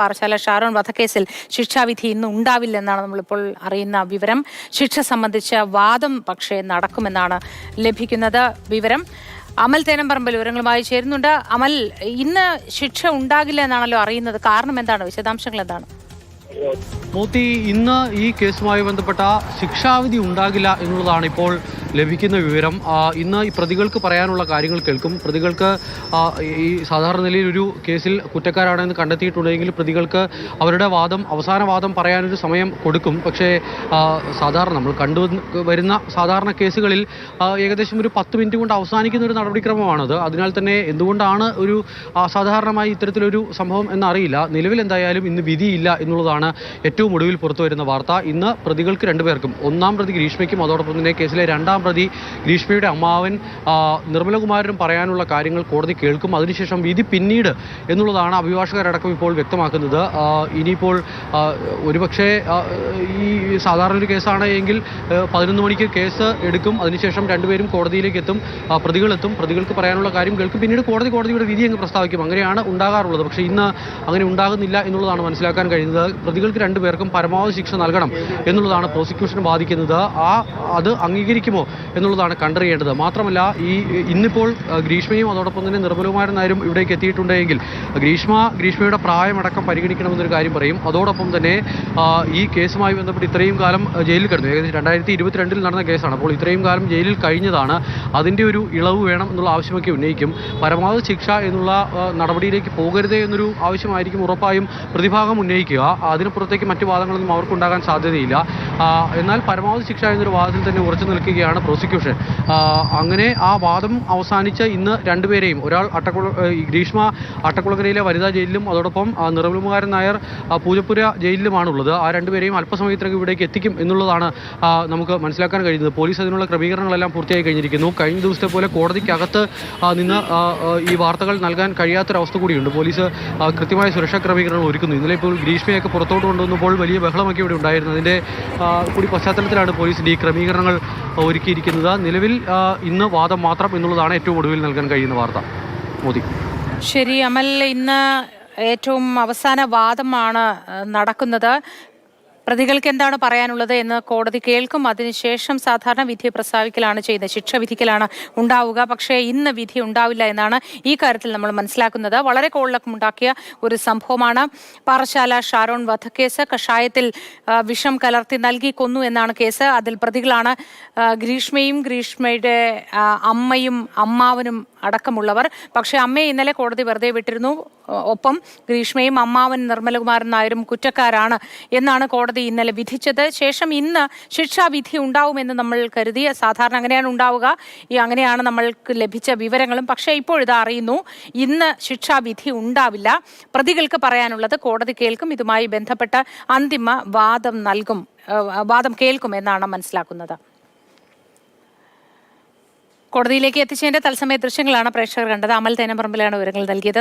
പാറശാല ഷാരോൺ വധക്കേസിൽ ശിക്ഷാവിധി ഇന്ന് ഉണ്ടാവില്ലെന്നാണ് നമ്മളിപ്പോൾ അറിയുന്ന വിവരം. ശിക്ഷ സംബന്ധിച്ച വാദം പക്ഷേ നടക്കുമെന്നാണ് ലഭിക്കുന്നത് വിവരം. അമൽ തേനമ്പറമ്പിൽ വിവരങ്ങളുമായി ചേരുന്നുണ്ട്. അമൽ, ഇന്ന് ശിക്ഷ ഉണ്ടാകില്ല എന്നാണല്ലോ അറിയുന്നത്. കാരണം എന്താണ്? വിശദാംശങ്ങൾ എന്താണ്? മോത്തി, ഇന്ന് ഈ കേസുമായി ബന്ധപ്പെട്ട ശിക്ഷാവിധി ഉണ്ടാകില്ല എന്നുള്ളതാണ് ഇപ്പോൾ ലഭിക്കുന്ന വിവരം. ഇന്ന് ഈ പ്രതികൾക്ക് പറയാനുള്ള കാര്യങ്ങൾ കേൾക്കും. പ്രതികൾക്ക് ഈ സാധാരണ നിലയിൽ ഒരു കേസിൽ കുറ്റക്കാരാണെന്ന് കണ്ടെത്തിയിട്ടുണ്ടെങ്കിൽ പ്രതികൾക്ക് അവരുടെ അവസാന വാദം പറയാനൊരു സമയം കൊടുക്കും. പക്ഷേ സാധാരണ നമ്മൾ കണ്ടുവരുന്ന സാധാരണ കേസുകളിൽ ഏകദേശം ഒരു 10 മിനിറ്റ് കൊണ്ട് അവസാനിക്കുന്ന ഒരു നടപടിക്രമമാണത്. അതിനാൽ തന്നെ എന്തുകൊണ്ടാണ് ഒരു അസാധാരണമായി ഇത്തരത്തിലൊരു സംഭവം എന്നറിയില്ല. നിലവിൽ എന്തായാലും ഇന്ന് വിധിയില്ല എന്നുള്ളതാണ് ഏറ്റവും ഒടുവിൽ പുറത്തു വരുന്ന വാർത്ത. ഇന്ന് പ്രതികൾക്ക് രണ്ടുപേർക്കും, ഒന്നാം പ്രതി ഗ്രീഷ്മയ്ക്കും അതോടൊപ്പം തന്നെ കേസിലെ രണ്ടാം പ്രതി ഗ്രീഷ്മയുടെ അമ്മാവൻ നിർമ്മലകുമാരനും പറയാനുള്ള കാര്യങ്ങൾ കോടതി കേൾക്കും. അതിനുശേഷം വിധി പിന്നീട് എന്നുള്ളതാണ് അഭിഭാഷകരടക്കം ഇപ്പോൾ വ്യക്തമാക്കുന്നത്. ഇനിയിപ്പോൾ ഒരുപക്ഷെ ഈ സാധാരണ ഒരു കേസാണ് എങ്കിൽ 11 മണിക്ക് കേസ് എടുക്കും. അതിനുശേഷം രണ്ടുപേരും കോടതിയിലേക്ക് എത്തും, പ്രതികളെത്തും, പ്രതികൾക്ക് പറയാനുള്ള കാര്യം കേൾക്കും, പിന്നീട് കോടതിയുടെ വിധി അങ്ങ് പ്രസ്താവിക്കും. അങ്ങനെയാണ് ഉണ്ടാകാറുള്ളത്. പക്ഷേ ഇന്ന് അങ്ങനെ ഉണ്ടാകുന്നില്ല എന്നുള്ളതാണ് മനസ്സിലാക്കാൻ കഴിയുന്നത്. പ്രതികൾക്ക് രണ്ടുപേർക്കും പരമാവധി ശിക്ഷ നൽകണം എന്നുള്ളതാണ് പ്രോസിക്യൂഷൻ വാദിക്കുന്നത്. അത് അംഗീകരിക്കുമോ എന്നുള്ളതാണ് കണ്ടറിയേണ്ടത്. മാത്രമല്ല, ഇന്നിപ്പോൾ ഗ്രീഷ്മയും അതോടൊപ്പം തന്നെ നിർമ്മലകുമാരൻ നായരും ഇവിടേക്ക് എത്തിയിട്ടുണ്ടെങ്കിൽ ഗ്രീഷ്മയുടെ പ്രായമടക്കം പരിഗണിക്കണമെന്നൊരു കാര്യം പറയും. അതോടൊപ്പം തന്നെ ഈ കേസുമായി ബന്ധപ്പെട്ട് ഇത്രയും കാലം ജയിലിൽ കിടന്നു, ഏകദേശം 2022 നടന്ന കേസാണ്. അപ്പോൾ ഇത്രയും കാലം ജയിലിൽ കഴിഞ്ഞതാണ്. അതിൻ്റെ ഒരു ഇളവ് വേണം എന്നുള്ള ആവശ്യമൊക്കെ ഉന്നയിക്കും. പരമാവധി ശിക്ഷ എന്നുള്ള നടപടിയിലേക്ക് പോകരുതേ എന്നൊരു ആവശ്യമായിരിക്കും ഉറപ്പായും പ്രതിഭാഗം ഉന്നയിക്കുക. അതിനപ്പുറത്തേക്ക് മറ്റു വാദങ്ങളൊന്നും അവർക്കുണ്ടാകാൻ സാധ്യതയില്ല. എന്നാൽ പരമാവധി ശിക്ഷ എന്നൊരു വാദത്തിൽ തന്നെ ഉറച്ചു നിൽക്കുകയാണ് പ്രോസിക്യൂഷൻ. അങ്ങനെ ആ വാദം അവസാനിച്ച് ഇന്ന് രണ്ടുപേരെയും, ഒരാൾ ഗ്രീഷ്മ അട്ടക്കുളങ്ങരയിലെ വനിതാ ജയിലിലും അതോടൊപ്പം നിർമ്മലകുമാരൻ നായർ പൂജപ്പുര ജയിലിലുമാണുള്ളത്. ആ രണ്ടുപേരെയും അല്പസമയത്തിനകം ഇവിടേക്ക് എത്തിക്കും എന്നുള്ളതാണ് നമുക്ക് മനസ്സിലാക്കാൻ കഴിയുന്നത്. പോലീസ് അതിനുള്ള ക്രമീകരണങ്ങളെല്ലാം പൂർത്തിയായി കഴിഞ്ഞിരിക്കുന്നു. കഴിഞ്ഞ ദിവസത്തെ പോലെ കോടതിക്കകത്ത് നിന്ന് ഈ വാർത്തകൾ നൽകാൻ കഴിയാത്തൊരവസ്ഥ കൂടിയുണ്ട്. പോലീസ് കൃത്യമായ സുരക്ഷാ ക്രമീകരണങ്ങൾ ഒരുക്കുന്നു. ഇന്നലെ ഇപ്പോൾ ഗ്രീഷ്മയൊക്കെ പുറത്തോട്ട് കൊണ്ടുവന്നപ്പോൾ വലിയ ബഹളമൊക്കെ ഇവിടെ ഉണ്ടായിരുന്നു. അതിൻ്റെ കൂടി പശ്ചാത്തലത്തിലാണ് പോലീസ് ഈ ക്രമീകരണങ്ങൾ ഒരുക്കിയിരിക്കുന്നത്. നിലവിൽ ഇന്ന് വാദം മാത്രം എന്നുള്ളതാണ് ഏറ്റവും ഒടുവിൽ നൽകാൻ കഴിയുന്ന വാർത്ത. മോദി. ശരി അമൽ, ഇന്ന് ഏറ്റവും അവസാന വാദമാണ് നടക്കുന്നത്. പ്രതികൾക്ക് എന്താണ് പറയാനുള്ളത് എന്ന് കോടതി കേൾക്കും. അതിനുശേഷം സാധാരണ വിധി പ്രസ്താവിക്കലാണ് ചെയ്യുന്നത്, ശിക്ഷ വിധിക്കലാണ് ഉണ്ടാവുക. പക്ഷേ ഇന്ന് വിധി ഉണ്ടാവില്ല എന്നാണ് ഈ കാര്യത്തിൽ നമ്മൾ മനസ്സിലാക്കുന്നത്. വളരെ കോളിളക്കമുണ്ടാക്കിയ ഒരു സംഭവമാണ് പാറശാല ഷാരോൺ വധക്കേസ്. കഷായത്തിൽ വിഷം കലർത്തി നൽകി കൊന്നു എന്നാണ് കേസ്. അതിൽ പ്രതികളാണ് ഗ്രീഷ്മയും ഗ്രീഷ്മയുടെ അമ്മയും അമ്മാവനും അടക്കമുള്ളവർ. പക്ഷേ അമ്മയെ ഇന്നലെ കോടതി വെറുതെ വിട്ടിരുന്നു. ഒപ്പം ഗ്രീഷ്മയും അമ്മാവൻ നിർമ്മലകുമാരൻ നായരും കുറ്റക്കാരാണ് എന്നാണ് കോടതി ഇന്നലെ വിധിച്ചത്. ശേഷം ഇന്ന് ശിക്ഷാവിധി ഉണ്ടാവുമെന്ന് നമ്മൾ കരുതി. സാധാരണ അങ്ങനെയാണ് ഉണ്ടാവുക, അങ്ങനെയാണ് നമ്മൾക്ക് ലഭിച്ച വിവരങ്ങളും. പക്ഷേ ഇപ്പോഴിത് അറിയുന്നു, ഇന്ന് ശിക്ഷാവിധി ഉണ്ടാവില്ല. പ്രതികൾക്ക് പറയാനുള്ളത് കോടതി കേൾക്കും. ഇതുമായി ബന്ധപ്പെട്ട അന്തിമ വാദം കേൾക്കും എന്നാണ് മനസ്സിലാക്കുന്നത്. കോടതിയിലേക്ക് എത്തിച്ചതിന്റെ തത്സമയ ദൃശ്യങ്ങളാണ് പ്രേക്ഷകർ കണ്ടത്. അമൽ തേനമ്പറമ്പിലാണ് വിവരങ്ങൾ നൽകിയത്.